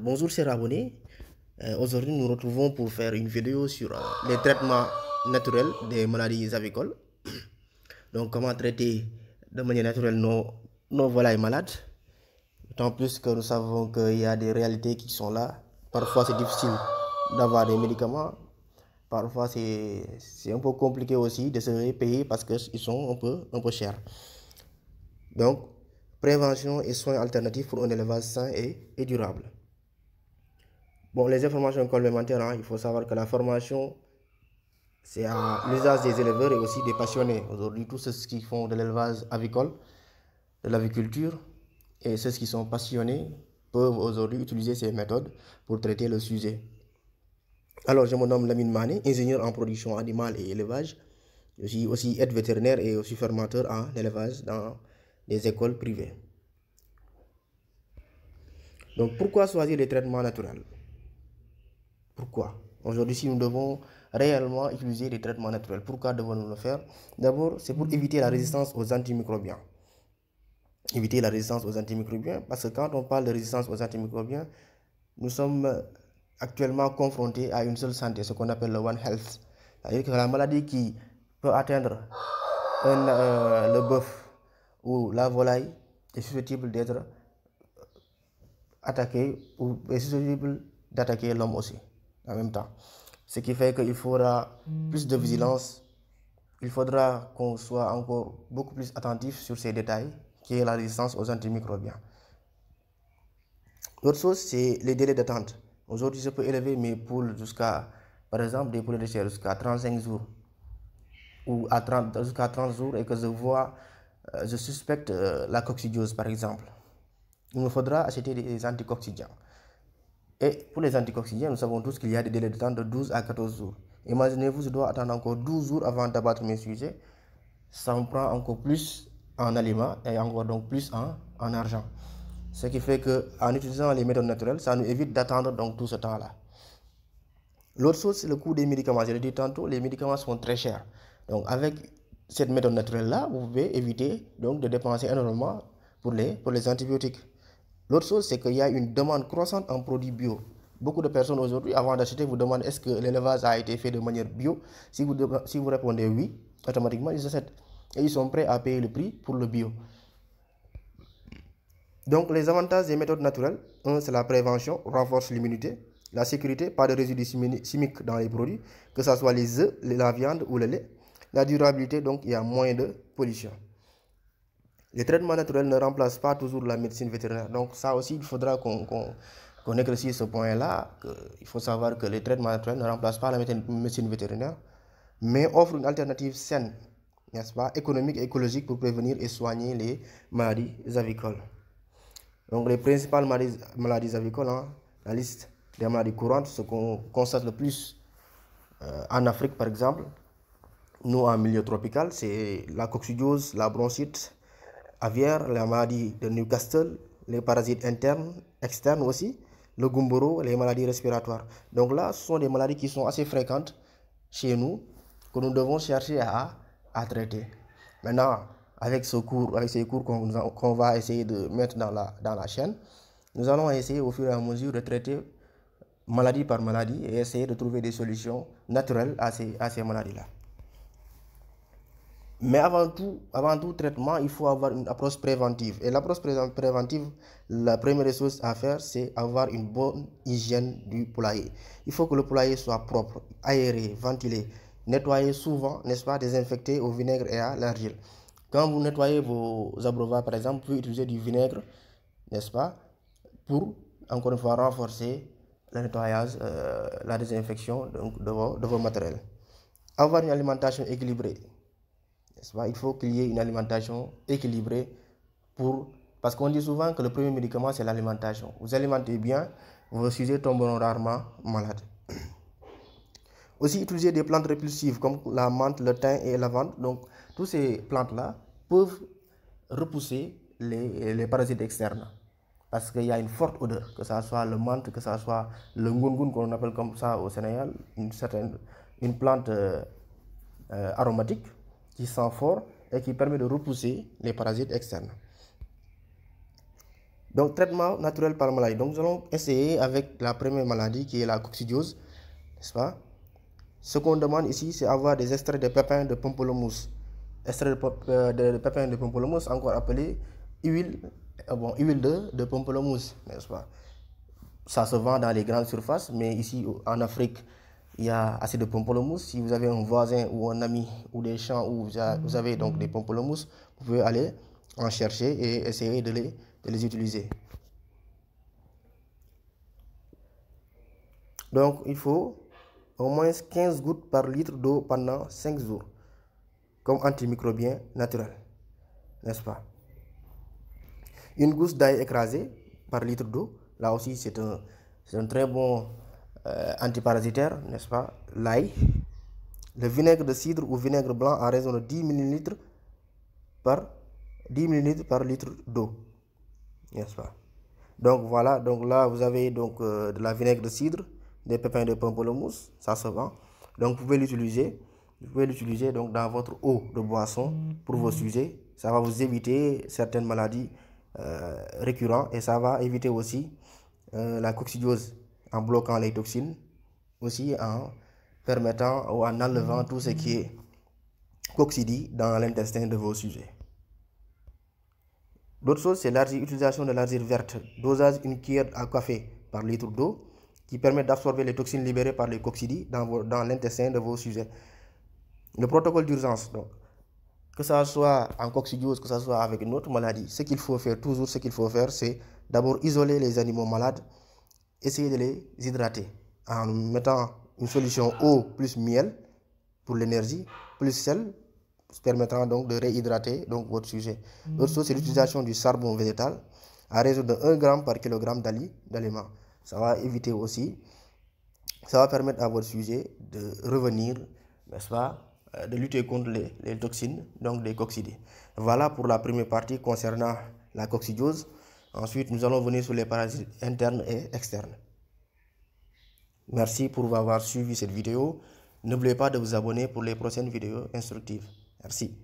Bonjour chers abonnés, aujourd'hui nous nous retrouvons pour faire une vidéo sur les traitements naturels des maladies avicoles. Donc comment traiter de manière naturelle nos volailles malades. D'autant plus que nous savons qu'il y a des réalités qui sont là. Parfois c'est difficile d'avoir des médicaments. Parfois c'est un peu compliqué aussi de se payer parce qu'ils sont un peu chers. Donc prévention et soins alternatifs pour un élevage sain et durable. Bon, les informations complémentaires, il faut savoir que la formation, c'est à l'usage des éleveurs et aussi des passionnés. Aujourd'hui, tous ceux qui font de l'élevage avicole, de l'aviculture, et ceux qui sont passionnés peuvent aujourd'hui utiliser ces méthodes pour traiter le sujet. Alors, je me nomme Lamine Mané, ingénieur en production animale et élevage. Je suis aussi aide vétérinaire et aussi formateur en élevage dans des écoles privées. Donc, pourquoi choisir les traitements naturels? Pourquoi? Aujourd'hui, si nous devons réellement utiliser des traitements naturels, pourquoi devons-nous le faire? D'abord, c'est pour éviter la résistance aux antimicrobiens. Éviter la résistance aux antimicrobiens, parce que quand on parle de résistance aux antimicrobiens, nous sommes actuellement confrontés à une seule santé, ce qu'on appelle le One Health. C'est-à-dire que la maladie qui peut atteindre le bœuf ou la volaille est susceptible d'être attaquée ou est susceptible d'attaquer l'homme aussi en même temps. Ce qui fait qu'il faudra plus de vigilance, il faudra qu'on soit encore beaucoup plus attentif sur ces détails, qui est la résistance aux antimicrobiens. L'autre chose, c'est les délais d'attente. Aujourd'hui, je peux élever mes poules jusqu'à, par exemple, des poulets de chair jusqu'à 35 jours ou jusqu'à 30 jours et que je suspecte la coccidiose, par exemple. Il me faudra acheter des anticoccidiens. Et pour les anticoccidiens, nous savons tous qu'il y a des délais de temps de 12 à 14 jours. Imaginez-vous, je dois attendre encore 12 jours avant d'abattre mes sujets. Ça me prend encore plus en aliments et encore donc plus en argent. Ce qui fait qu'en utilisant les méthodes naturelles, ça nous évite d'attendre donc tout ce temps-là. L'autre chose, c'est le coût des médicaments. Je l'ai dit tantôt, les médicaments sont très chers. Donc avec cette méthode naturelle-là, vous pouvez éviter donc de dépenser énormément pour les antibiotiques. L'autre chose, c'est qu'il y a une demande croissante en produits bio. Beaucoup de personnes aujourd'hui, avant d'acheter, vous demandent est-ce que l'élevage a été fait de manière bio. Si vous répondez oui, automatiquement, ils achètent. Et ils sont prêts à payer le prix pour le bio. Donc, les avantages des méthodes naturelles, c'est la prévention, renforce l'immunité, la sécurité, pas de résidus chimiques dans les produits, que ce soit les œufs, la viande ou le lait. La durabilité, donc, il y a moins de pollution. Les traitements naturels ne remplacent pas toujours la médecine vétérinaire. Donc ça aussi, il faudra qu'on éclaircisse ce point-là. Il faut savoir que les traitements naturels ne remplacent pas la médecine vétérinaire, mais offrent une alternative saine, n'est-ce pas, économique et écologique pour prévenir et soigner les maladies avicoles. Donc les principales maladies avicoles, la liste des maladies courantes, ce qu'on constate le plus en Afrique par exemple, nous en milieu tropical, c'est la coccidiose, la bronchite aviaire, la maladie de Newcastle, les parasites internes, externes aussi, le gumboro, les maladies respiratoires. Donc là, ce sont des maladies qui sont assez fréquentes chez nous, que nous devons chercher à traiter. Maintenant, avec ces cours qu'on va essayer de mettre dans la chaîne, nous allons essayer au fur et à mesure de traiter maladie par maladie et essayer de trouver des solutions naturelles à ces maladies-là. Mais avant tout traitement, il faut avoir une approche préventive. Et l'approche préventive, la première chose à faire, c'est avoir une bonne hygiène du poulailler. Il faut que le poulailler soit propre, aéré, ventilé, nettoyé souvent, n'est-ce pas, désinfecté au vinaigre et à l'argile. Quand vous nettoyez vos abreuvoirs, par exemple, vous pouvez utiliser du vinaigre, n'est-ce pas, pour, encore une fois, renforcer le nettoyage, la désinfection donc, de vos matériels. Avoir une alimentation équilibrée. Il faut qu'il y ait une alimentation équilibrée parce qu'on dit souvent que le premier médicament c'est l'alimentation. Vous alimentez bien, vos sujets tomberont rarement malades. Aussi utiliser des plantes répulsives comme la menthe, le thym et la lavande. Donc toutes ces plantes-là peuvent repousser les parasites externes. Parce qu'il y a une forte odeur, que ce soit le menthe, que ce soit le ngungun qu'on appelle comme ça au Sénégal, une plante aromatique qui sent fort et qui permet de repousser les parasites externes. Donc, traitement naturel par maladie. Donc, nous allons essayer avec la première maladie qui est la coccidiose, n'est-ce pas? Ce qu'on demande ici, c'est avoir des extraits de pépins de pamplemousse. Extraits de pépins de pamplemousse, encore appelé huile, huile de pamplemousse, n'est-ce pas? Ça se vend dans les grandes surfaces, mais ici en Afrique, il y a assez de pamplemousse. Si vous avez un voisin ou un ami ou des champs où vous avez donc des pamplemousses, vous pouvez aller en chercher et essayer de les utiliser. Donc, il faut au moins 15 gouttes par litre d'eau pendant 5 jours, comme antimicrobien naturel, n'est-ce pas? Une gousse d'ail écrasée par litre d'eau, là aussi c'est un très bon antiparasitaire, n'est-ce pas? L'ail. Le vinaigre de cidre ou vinaigre blanc à raison de 10 ml par litre d'eau, n'est-ce pas? Donc voilà, donc là vous avez donc de la vinaigre de cidre, des pépins de pamplemousse, ça se vend. Donc vous pouvez l'utiliser donc dans votre eau de boisson pour vos sujets. Ça va vous éviter certaines maladies récurrentes et ça va éviter aussi la coccidiose en bloquant les toxines, aussi en permettant ou en enlevant tout ce qui est coccidie dans l'intestin de vos sujets. L'autre chose, c'est l'utilisation de l'argile verte. Dosage une cuillère à café par litre d'eau qui permet d'absorber les toxines libérées par les coccidies dans l'intestin de vos sujets. Le protocole d'urgence, donc, que ça soit en coccidiose, que ça soit avec une autre maladie, ce qu'il faut faire, toujours ce qu'il faut faire, c'est d'abord isoler les animaux malades, essayer de les hydrater en mettant une solution eau plus miel pour l'énergie, plus sel, permettant donc de réhydrater donc votre sujet. L'autre chose, c'est l'utilisation du charbon végétal à raison de 1 g par kg d'aliments. Ça va éviter aussi, ça va permettre à votre sujet de revenir, n'est-ce pas, de lutter contre les toxines, donc des coccidies. Voilà pour la première partie concernant la coccidiose. Ensuite, nous allons venir sur les parasites internes et externes. Merci pour avoir suivi cette vidéo. N'oubliez pas de vous abonner pour les prochaines vidéos instructives. Merci.